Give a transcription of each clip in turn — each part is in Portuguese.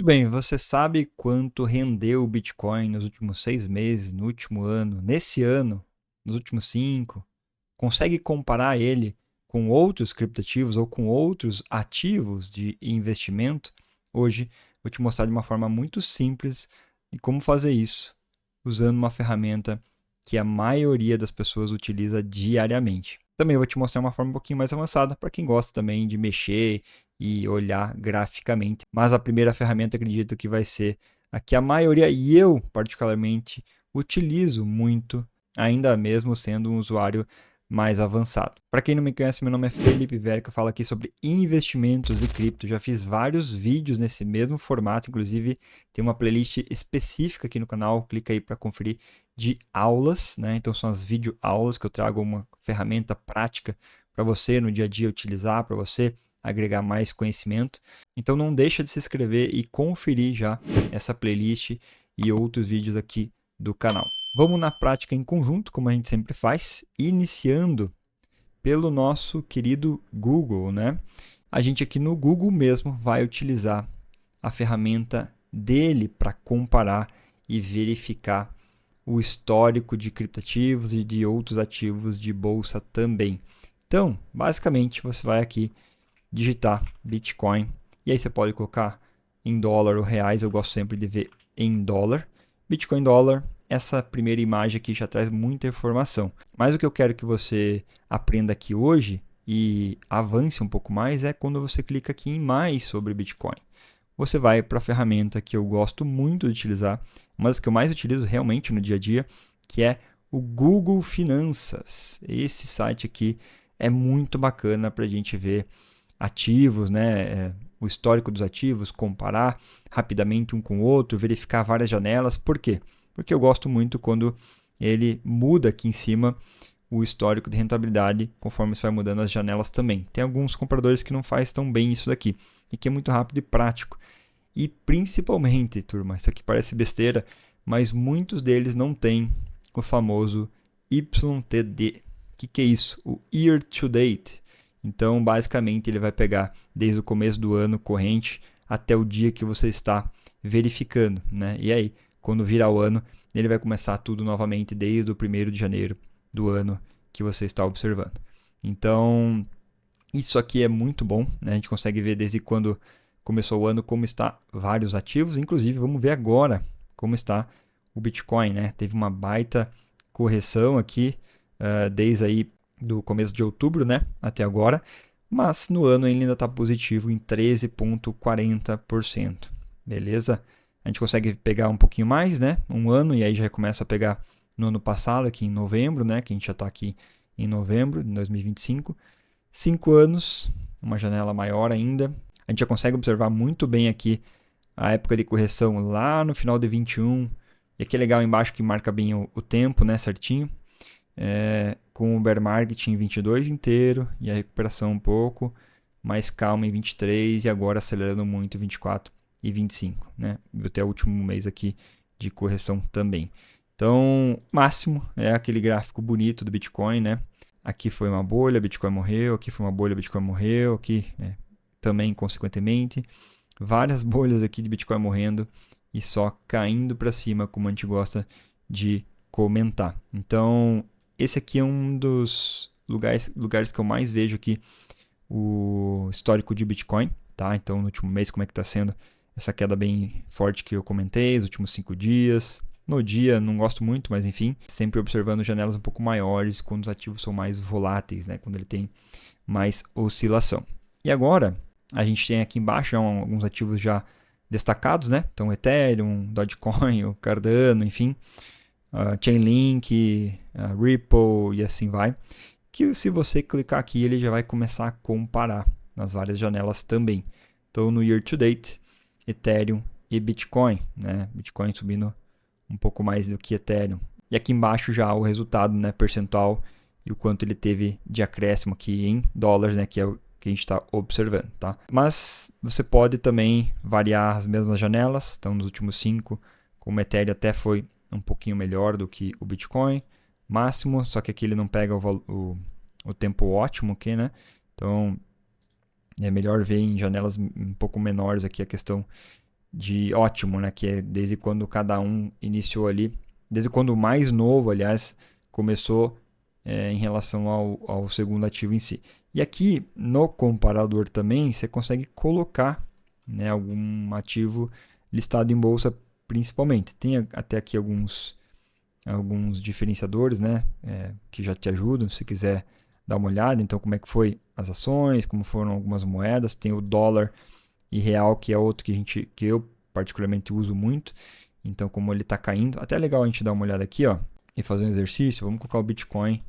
Muito bem, você sabe quanto rendeu o Bitcoin nos últimos 6 meses, no último ano, nesse ano, nos últimos 5? Consegue comparar ele com outros criptativos ou com outros ativos de investimento? Hoje vou te mostrar de uma forma muito simples de como fazer isso usando uma ferramenta que a maioria das pessoas utiliza diariamente. Também vou te mostrar uma forma um pouquinho mais avançada para quem gosta também de mexer e olhar graficamente. Mas a primeira ferramenta acredito que vai ser a que a maioria, e eu particularmente, utilizo muito, ainda mesmo sendo um usuário mais avançado. Para quem não me conhece, meu nome é Felipe Verica, eu falo aqui sobre investimentos e cripto. Já fiz vários vídeos nesse mesmo formato, inclusive tem uma playlist específica aqui no canal, clica aí para conferir, de aulas, né? Então são as videoaulas que eu trago uma ferramenta prática para você no dia a dia utilizar, para você agregar mais conhecimento. Então não deixa de se inscrever e conferir já essa playlist e outros vídeos aqui do canal. Vamos na prática em conjunto, como a gente sempre faz, iniciando pelo nosso querido Google, né? A gente aqui no Google mesmo vai utilizar a ferramenta dele para comparar e verificar o histórico de criptativos e de outros ativos de bolsa também. Então, basicamente, você vai aqui digitar Bitcoin e aí você pode colocar em dólar ou reais, eu gosto sempre de ver em dólar. Bitcoin dólar, essa primeira imagem aqui já traz muita informação. Mas o que eu quero que você aprenda aqui hoje e avance um pouco mais é quando você clica aqui em mais sobre Bitcoin. Você vai para a ferramenta que eu gosto muito de utilizar, uma das que eu mais utilizo realmente no dia a dia, que é o Google Finanças. Esse site aqui é muito bacana para a gente ver ativos, né? O histórico dos ativos, comparar rapidamente um com o outro, verificar várias janelas. Por quê? Porque eu gosto muito quando ele muda aqui em cima o histórico de rentabilidade conforme você vai mudando as janelas também. Tem alguns compradores que não faz tão bem isso daqui e que é muito rápido e prático. E principalmente, turma, isso aqui parece besteira, mas muitos deles não têm o famoso YTD. O que é isso? O Year to Date. Então, basicamente, ele vai pegar desde o começo do ano corrente até o dia que você está verificando, né? E aí, quando virar o ano, ele vai começar tudo novamente desde o 1º de janeiro do ano que você está observando. Então, isso aqui é muito bom, né? A gente consegue ver desde quando começou o ano como está vários ativos, inclusive vamos ver agora como está o Bitcoin, né? Teve uma baita correção aqui desde aí do começo de outubro, né, até agora, mas no ano ele ainda está positivo em 13,40%, beleza? A gente consegue pegar um pouquinho mais, né, um ano, e aí já começa a pegar no ano passado, aqui em novembro, né, que a gente já está aqui em novembro de 2025, 5 anos, uma janela maior ainda, a gente já consegue observar muito bem aqui a época de correção lá no final de 21, e aqui é legal embaixo que marca bem o tempo, né, certinho, com o bear market em 22 inteiro e a recuperação um pouco mais calma em 23 e agora acelerando muito em 24 e 25, né? Até o último mês aqui de correção também. Então, máximo é aquele gráfico bonito do Bitcoin, né? Aqui foi uma bolha, Bitcoin morreu, aqui foi uma bolha, Bitcoin morreu, aqui também consequentemente. Várias bolhas aqui de Bitcoin morrendo e só caindo para cima, como a gente gosta de comentar. Então, esse aqui é um dos lugares que eu mais vejo aqui o histórico de Bitcoin, tá? Então, no último mês, como é que está sendo essa queda bem forte que eu comentei, os últimos 5 dias. No dia, não gosto muito, mas enfim, sempre observando janelas um pouco maiores, quando os ativos são mais voláteis, né? Quando ele tem mais oscilação. E agora, a gente tem aqui embaixo alguns ativos já destacados, né? Então, Ethereum, Dogecoin, o Cardano, enfim, Chainlink, Ripple e assim vai. Que se você clicar aqui, ele já vai começar a comparar nas várias janelas também. Então, no Year to Date, Ethereum e Bitcoin, né? Bitcoin subindo um pouco mais do que Ethereum. E aqui embaixo já o resultado, né, percentual e o quanto ele teve de acréscimo aqui em dólares, né, que é o que a gente está observando, tá? Mas você pode também variar as mesmas janelas. Então, nos últimos 5, como o Ethereum até foi um pouquinho melhor do que o Bitcoin máximo, só que aqui ele não pega o tempo ótimo aqui, né? Então, é melhor ver em janelas um pouco menores aqui a questão de ótimo, né? Que é desde quando cada um iniciou ali, desde quando o mais novo, aliás, começou em relação ao segundo ativo em si. E aqui no comparador também você consegue colocar, né, algum ativo listado em bolsa principalmente. Tem até aqui alguns diferenciadores, né, que já te ajudam se quiser dar uma olhada. Então, como é que foi as ações, como foram algumas moedas. Tem o dólar e real, que é outro que eu particularmente uso muito. Então, como ele está caindo, até é legal a gente dar uma olhada aqui, ó, e fazer um exercício. Vamos colocar o Bitcoin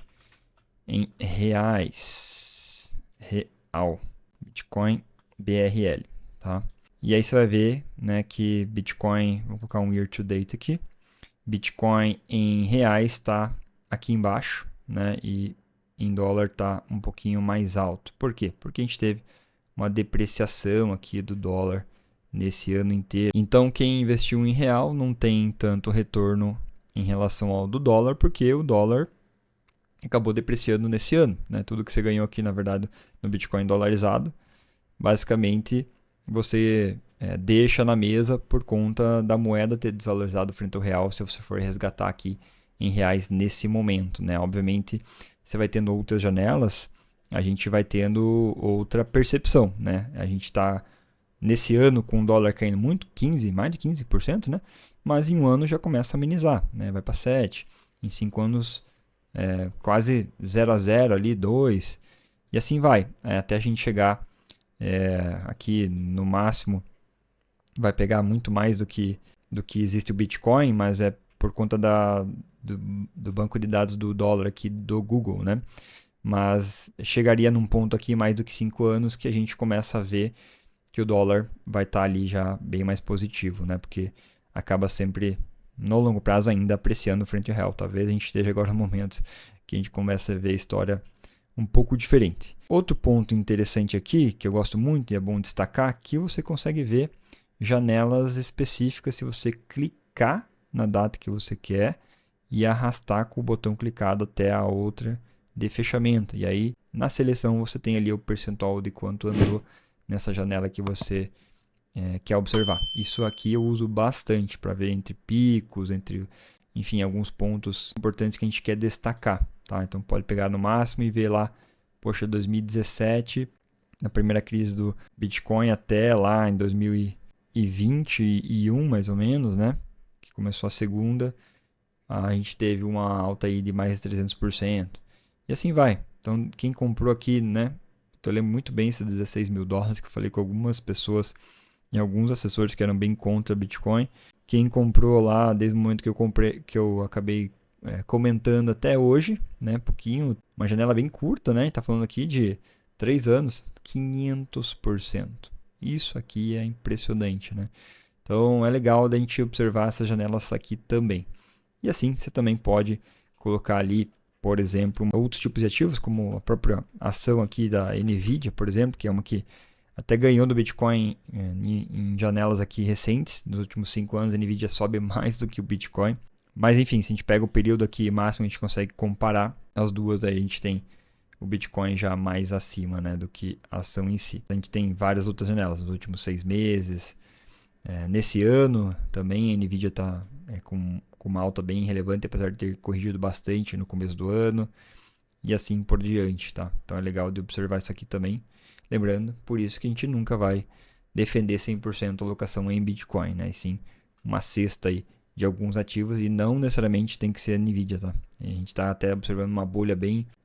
em reais. Real. Bitcoin BRL, tá? E aí você vai ver, né, que Bitcoin, vou colocar um year to date aqui. Bitcoin em reais está aqui embaixo, né? E em dólar está um pouquinho mais alto. Por quê? Porque a gente teve uma depreciação aqui do dólar nesse ano inteiro. Então, quem investiu em real não tem tanto retorno em relação ao do dólar, porque o dólar acabou depreciando nesse ano, né? Tudo que você ganhou aqui, na verdade, no Bitcoin dolarizado, basicamente você deixa na mesa por conta da moeda ter desvalorizado frente ao real, se você for resgatar aqui em reais nesse momento, né? Obviamente, você vai tendo outras janelas, a gente vai tendo outra percepção, né? A gente está nesse ano com o dólar caindo muito, mais de 15%, né? Mas em um ano já começa a amenizar, né? Vai para 7%, em 5 anos quase 0 a 0 ali, 2%, e assim vai, até a gente chegar aqui no máximo, vai pegar muito mais do que existe o Bitcoin, mas é por conta do banco de dados do dólar aqui do Google, né? Mas chegaria num ponto aqui mais do que 5 anos que a gente começa a ver que o dólar vai estar ali já bem mais positivo, né? Porque acaba sempre, no longo prazo, ainda apreciando frente ao real. Talvez a gente esteja agora no momento que a gente começa a ver a história um pouco diferente. Outro ponto interessante aqui, que eu gosto muito e é bom destacar, que você consegue ver janelas específicas se você clicar na data que você quer e arrastar com o botão clicado até a outra de fechamento. E aí, na seleção, você tem ali o percentual de quanto andou nessa janela que você quer observar. Isso aqui eu uso bastante para ver entre picos, enfim, alguns pontos importantes que a gente quer destacar. Tá? Então pode pegar no máximo e ver lá, poxa, 2017, na primeira crise do Bitcoin até lá em 2021, mais ou menos, né? Que começou a segunda, a gente teve uma alta aí de mais de 300%. E assim vai. Então quem comprou aqui, né? Eu lembro muito bem esses 16 mil dólares que eu falei com algumas pessoas e alguns assessores que eram bem contra Bitcoin. Quem comprou lá desde o momento que eu comprei, que eu acabei comentando até hoje, né, pouquinho, uma janela bem curta, né, tá falando aqui de 3 anos, 500%. Isso aqui é impressionante, né? Então é legal da gente observar essas janelas aqui também. E assim, você também pode colocar ali, por exemplo, outros tipos de ativos, como a própria ação aqui da Nvidia, por exemplo, que é uma que até ganhou do Bitcoin em janelas aqui recentes. Nos últimos 5 anos, a Nvidia sobe mais do que o Bitcoin. Mas enfim, se a gente pega o período aqui máximo, a gente consegue comparar as duas, aí a gente tem o Bitcoin já mais acima, né, do que a ação em si. A gente tem várias outras janelas nos últimos 6 meses. Nesse ano também a Nvidia está com uma alta bem relevante, apesar de ter corrigido bastante no começo do ano. E assim por diante, tá? Então é legal de observar isso aqui também. Lembrando, por isso que a gente nunca vai defender 100% a alocação em Bitcoin, né? E sim uma cesta aí de alguns ativos e não necessariamente tem que ser a Nvidia, tá? A gente está até observando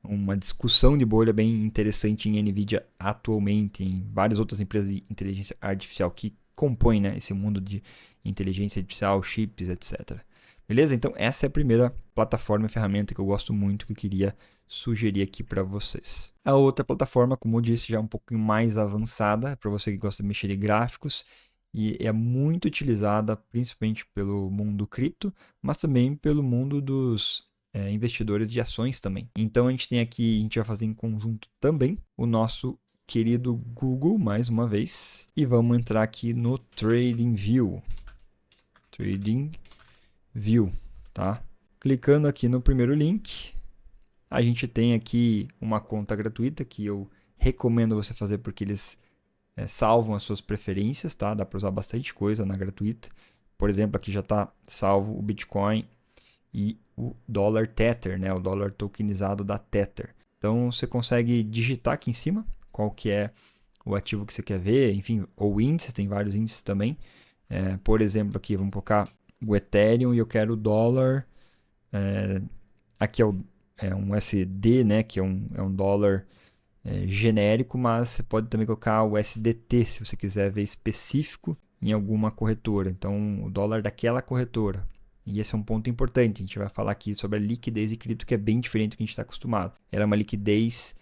uma discussão de bolha bem interessante em Nvidia atualmente, em várias outras empresas de inteligência artificial que compõem, né, esse mundo de inteligência artificial, chips, etc. Beleza? Então essa é a primeira plataforma e ferramenta que eu gosto muito, que eu queria sugerir aqui para vocês. A outra plataforma, como eu disse, já é um pouquinho mais avançada, para você que gosta de mexer em gráficos, e é muito utilizada principalmente pelo mundo cripto, mas também pelo mundo dos investidores de ações também. Então a gente tem aqui, a gente vai fazer em conjunto também o nosso querido Google, mais uma vez, e vamos entrar aqui no TradingView. TradingView, tá? Clicando aqui no primeiro link, a gente tem aqui uma conta gratuita que eu recomendo você fazer porque eles salvam as suas preferências, tá? Dá para usar bastante coisa na gratuita. Por exemplo, aqui já está salvo o Bitcoin e o dólar Tether, né? O dólar tokenizado da Tether. Então você consegue digitar aqui em cima qual que é o ativo que você quer ver, enfim, ou índices, tem vários índices também. Por exemplo, aqui vamos colocar o Ethereum e eu quero o dólar. Aqui é um USD, né? Que é um dólar genérico, mas você pode também colocar o SDT se você quiser ver específico em alguma corretora. Então, o dólar daquela corretora. E esse é um ponto importante. A gente vai falar aqui sobre a liquidez de cripto, que é bem diferente do que a gente está acostumado. Ela é uma liquidez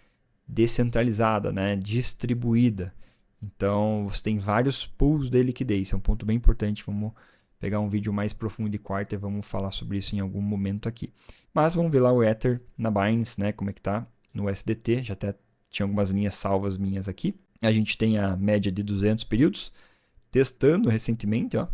descentralizada, né? Distribuída. Então, você tem vários pools de liquidez. Esse é um ponto bem importante. Vamos pegar um vídeo mais profundo de quarta e vamos falar sobre isso em algum momento aqui. Mas vamos ver lá o Ether na Binance, né? Como é que tá no SDT. Já até tinha algumas linhas salvas minhas aqui. A gente tem a média de 200 períodos. Testando recentemente, ó,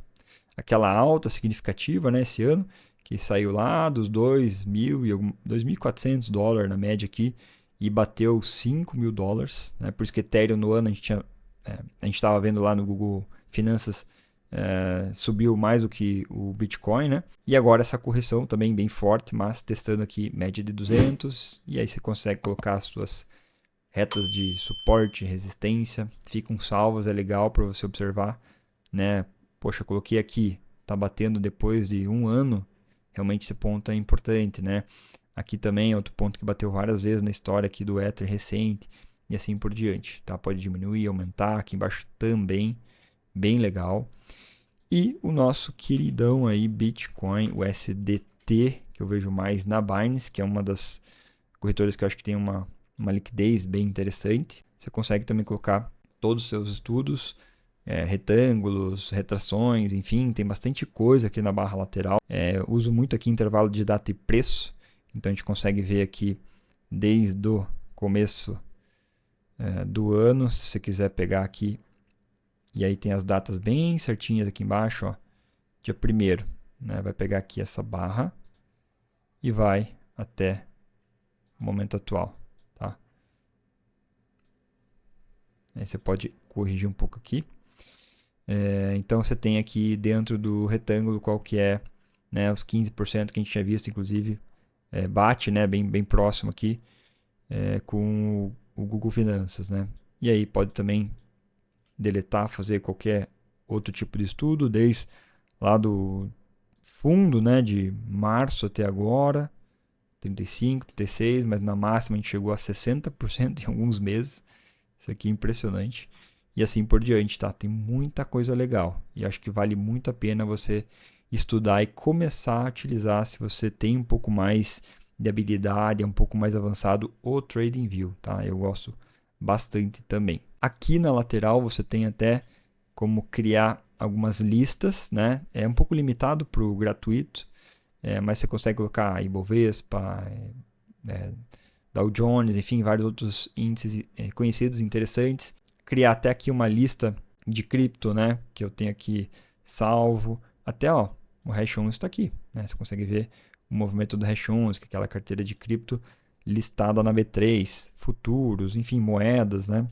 aquela alta significativa, né, esse ano, que saiu lá dos 2.400 dólares na média aqui e bateu 5 mil dólares. Né, por isso que Ethereum no ano a gente estava vendo lá no Google Finanças, subiu mais do que o Bitcoin, né? E agora essa correção também bem forte, mas testando aqui média de 200, e aí você consegue colocar as suas retas de suporte, resistência, ficam salvas, é legal para você observar, né? Poxa, coloquei aqui, tá batendo depois de um ano, realmente esse ponto é importante, né? Aqui também é outro ponto que bateu várias vezes na história aqui do Ether recente e assim por diante, tá? Pode diminuir, aumentar, aqui embaixo também, bem legal. E o nosso queridão aí, Bitcoin, o SDT, que eu vejo mais na Binance, que é uma das corretoras que eu acho que tem uma liquidez bem interessante. Você consegue também colocar todos os seus estudos, retângulos, retrações, enfim, tem bastante coisa aqui na barra lateral. Uso muito aqui intervalo de data e preço, então a gente consegue ver aqui desde o começo do ano, se você quiser pegar aqui, e aí tem as datas bem certinhas aqui embaixo, ó, dia 1º, né? Vai pegar aqui essa barra e vai até o momento atual. Tá? Aí você pode corrigir um pouco aqui. Então você tem aqui dentro do retângulo qual que é, né, os 15% que a gente tinha visto, inclusive bate, né, bem próximo aqui com o Google Finanças. Né? E aí pode também deletar, fazer qualquer outro tipo de estudo, desde lá do fundo, né, de março até agora, 35, 36, mas na máxima a gente chegou a 60% em alguns meses. Isso aqui é impressionante. E assim por diante, tá? Tem muita coisa legal. E acho que vale muito a pena você estudar e começar a utilizar, se você tem um pouco mais de habilidade, é um pouco mais avançado, o TradingView, tá? Eu gosto bastante também. Aqui na lateral você tem até como criar algumas listas, né? É um pouco limitado para o gratuito, mas você consegue colocar Ibovespa, Dow Jones, enfim, vários outros índices conhecidos, interessantes. Criar até aqui uma lista de cripto, né? Que eu tenho aqui salvo. Até, ó, o Hash 11 está aqui, né? Você consegue ver o movimento do Hash 11, que é aquela carteira de cripto listada na B3, futuros, enfim, moedas, né?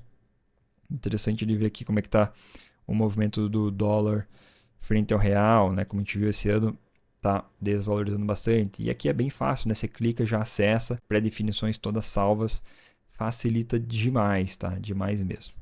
Interessante de ver aqui como é que está o movimento do dólar frente ao real, né? Como a gente viu esse ano, tá desvalorizando bastante. E aqui é bem fácil, né? Você clica, já acessa, pré-definições todas salvas, facilita demais, tá? Demais mesmo.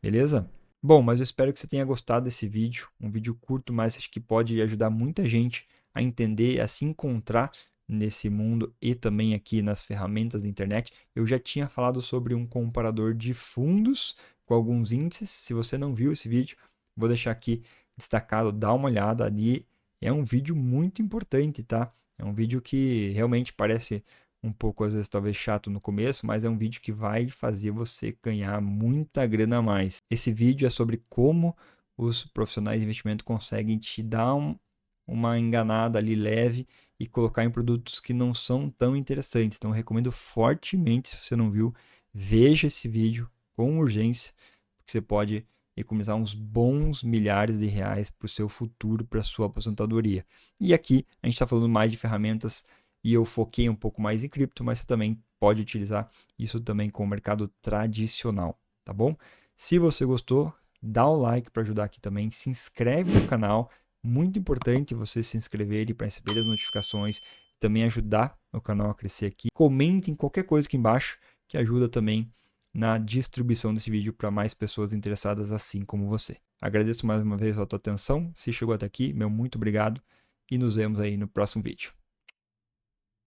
Beleza? Bom, mas eu espero que você tenha gostado desse vídeo, um vídeo curto, mas acho que pode ajudar muita gente a entender, a se encontrar nesse mundo e também aqui nas ferramentas da internet. Eu já tinha falado sobre um comparador de fundos com alguns índices. Se você não viu esse vídeo, vou deixar aqui destacado, dá uma olhada ali. É um vídeo muito importante, tá? É um vídeo que realmente parece um pouco, às vezes, talvez chato no começo, mas é um vídeo que vai fazer você ganhar muita grana a mais. Esse vídeo é sobre como os profissionais de investimento conseguem te dar uma enganada ali leve e colocar em produtos que não são tão interessantes. Então, eu recomendo fortemente, se você não viu, veja esse vídeo com urgência, porque você pode economizar uns bons milhares de reais para o seu futuro, para a sua aposentadoria. E aqui a gente está falando mais de ferramentas e eu foquei um pouco mais em cripto, mas você também pode utilizar isso também com o mercado tradicional, tá bom? Se você gostou, dá o like para ajudar aqui também, se inscreve no canal, muito importante você se inscrever para receber as notificações, também ajudar o canal a crescer aqui. Comente em qualquer coisa aqui embaixo, que ajuda também na distribuição desse vídeo para mais pessoas interessadas assim como você. Agradeço mais uma vez a tua atenção, se chegou até aqui, meu muito obrigado e nos vemos aí no próximo vídeo.